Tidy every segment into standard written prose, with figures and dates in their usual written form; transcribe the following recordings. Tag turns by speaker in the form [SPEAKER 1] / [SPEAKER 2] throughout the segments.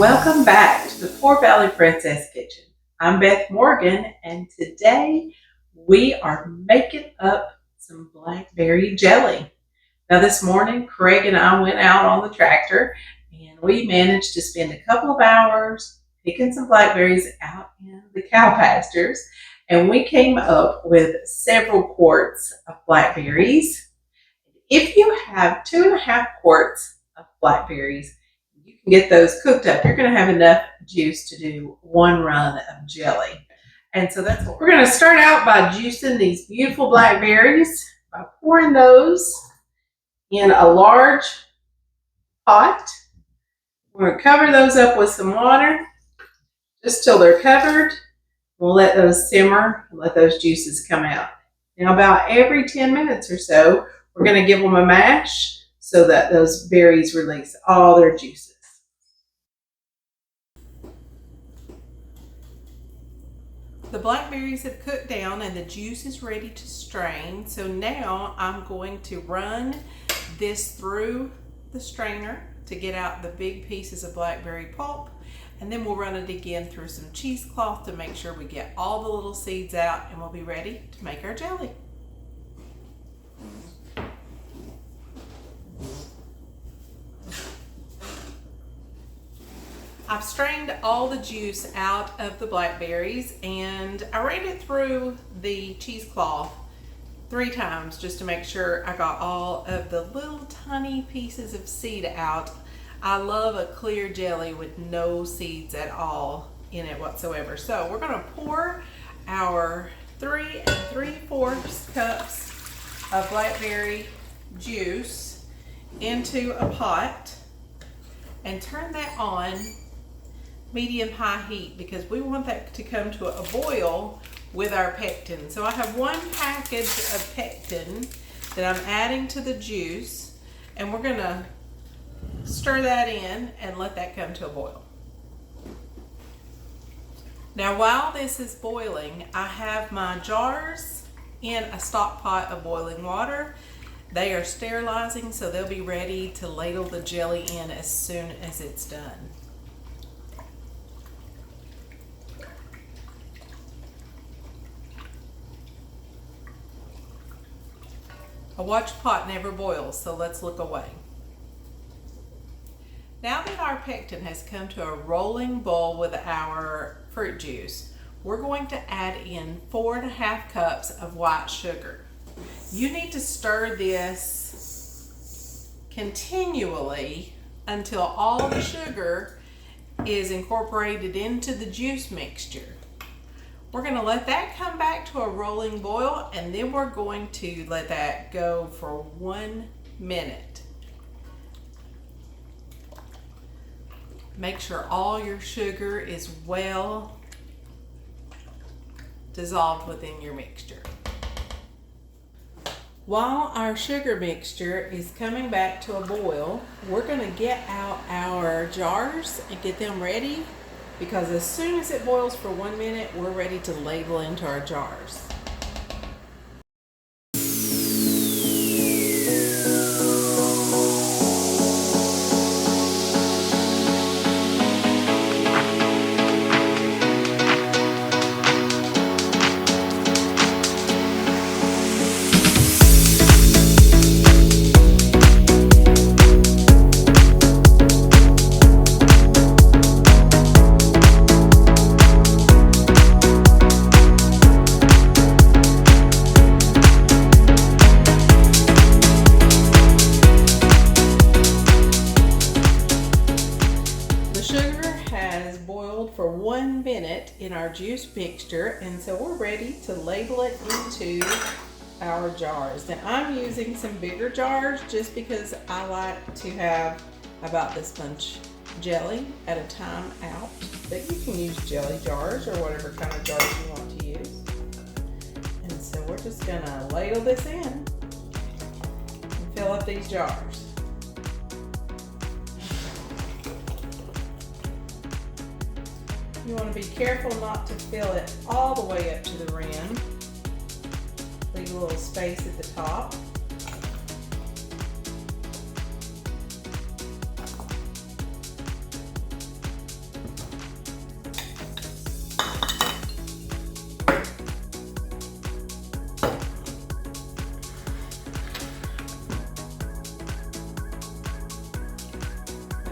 [SPEAKER 1] Welcome back to the Poor Valley Princess Kitchen. I'm Beth Morgan, and today we are making up some blackberry jelly. Now, this morning, Craig and I went out on the tractor and we managed to spend a couple of hours picking some blackberries out in the cow pastures, and we came up with several quarts of blackberries. If you have 2.5 quarts of blackberries, you can get those cooked up. You're going to have enough juice to do one run of jelly. And so that's what we're going to start out by juicing these beautiful blackberries by pouring those in a large pot. We're going to cover those up with some water just till they're covered. We'll let those simmer and let those juices come out. Now, about every 10 minutes or so, we're going to give them a mash so that those berries release all their juices. The blackberries have cooked down and the juice is ready to strain. So now I'm going to run this through the strainer to get out the big pieces of blackberry pulp. And then we'll run it again through some cheesecloth to make sure we get all the little seeds out, and we'll be ready to make our jelly. I've strained all the juice out of the blackberries and I ran it through the cheesecloth 3 times just to make sure I got all of the little tiny pieces of seed out. I love a clear jelly with no seeds at all in it whatsoever. So we're going to pour our 3 3/4 cups of blackberry juice into a pot and turn that on medium-high heat because we want that to come to a boil with our pectin. So I have 1 package of pectin that I'm adding to the juice, and we're gonna stir that in and let that come to a boil. Now, while this is boiling, I have my jars in a stock pot of boiling water. They are sterilizing, so they'll be ready to ladle the jelly in as soon as it's done. A watch pot never boils, so let's look away. Now that our pectin has come to a rolling boil with our fruit juice, we're going to add in 4.5 cups of white sugar. You need to stir this continually until all the sugar is incorporated into the juice mixture. We're going to let that come back to a rolling boil, and then we're going to let that go for 1 minute. Make sure all your sugar is well dissolved within your mixture. While our sugar mixture is coming back to a boil, we're going to get out our jars and get them ready, because as soon as it boils for 1 minute, we're ready to ladle into our jars. For 1 minute in our juice mixture, and so we're ready to ladle it into our jars. Now, I'm using some bigger jars just because I like to have about this much jelly at a time out, but you can use jelly jars or whatever kind of jars you want to use. And so we're just gonna ladle this in and fill up these jars. You want to be careful not to fill it all the way up to the rim. Leave a little space at the top.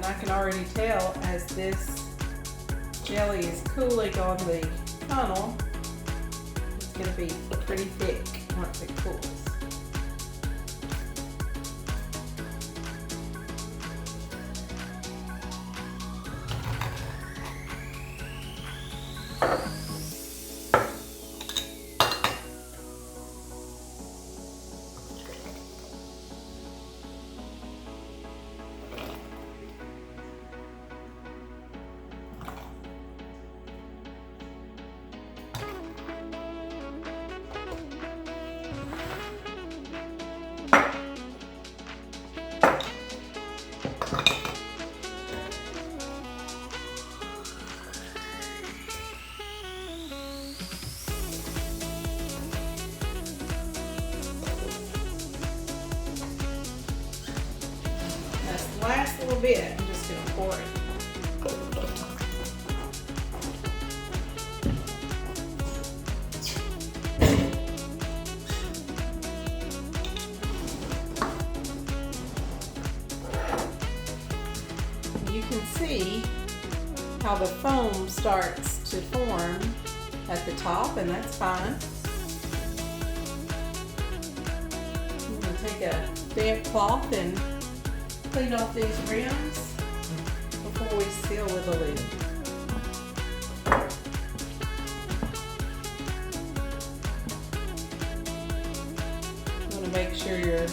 [SPEAKER 1] I can already tell as this jelly is cooling on the funnel, it's going to be pretty thick once it cools. Last little bit, I'm just going to pour it. You can see how the foam starts to form at the top, and that's fine. I'm going to take a damp cloth and clean off these rims before we seal with a lid. You want to make sure your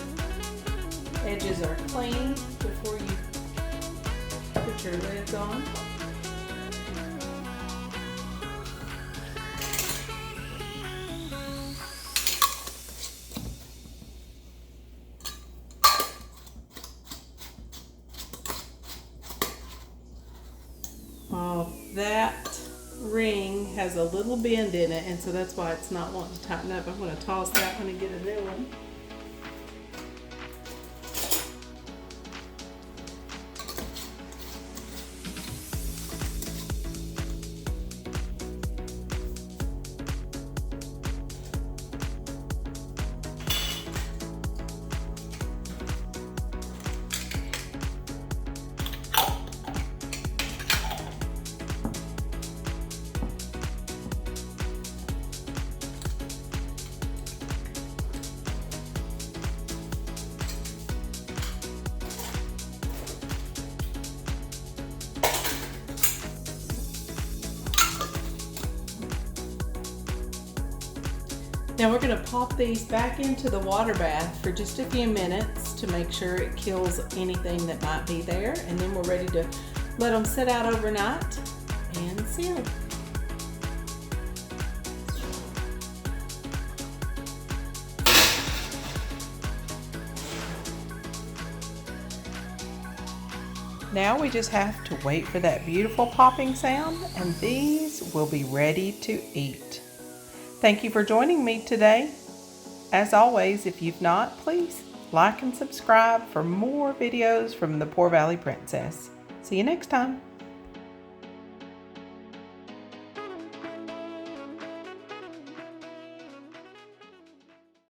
[SPEAKER 1] edges are clean before you put your lids on. That ring has a little bend in it, and so that's why it's not wanting to tighten up. I'm going to toss that one and get a new one. Now we're going to pop these back into the water bath for just a few minutes to make sure it kills anything that might be there, and then we're ready to let them sit out overnight and seal. Now we just have to wait for that beautiful popping sound, and these will be ready to eat. Thank you for joining me today. As always, if you've not, please like and subscribe for more videos from the Poor Valley Princess. See you next time.